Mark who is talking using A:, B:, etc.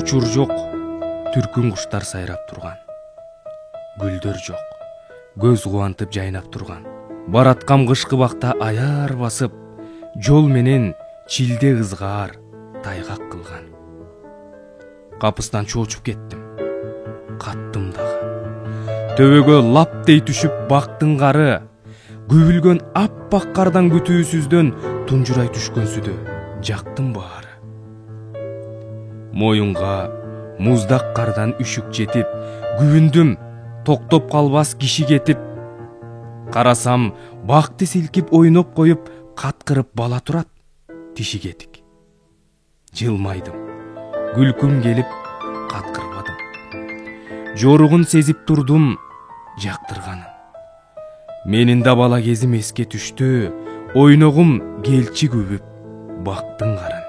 A: учур жок, түркүн куштар сайрап турган. Гүлдөр жок, көз кубантып жайнап турган. Бараткам кышкы бакта аяр басып, жол менен чилде кызгаар тайгак кылган. Капыстан чоочуп кеттим, каттым дагы. Төбөгө лаптей түшүп бактын кары, күбүлгөн аппак кардан күтүүсүздөн тунжурай түшкөнсүдө жактым баары. Моюнга муздак кардан үшүк жетип, күбүндүм токтоп калбас киши кетип. Карасам, бакты силкип ойноп коюп, каткырып бала турат, тиши кетик. Жылмайдым, күлкүм келип, каткырбадым. Жоругун сезип турдум, жактырганын. Менин да бала кезим эске түштү, ойногум келчи күбүп, бактын карын.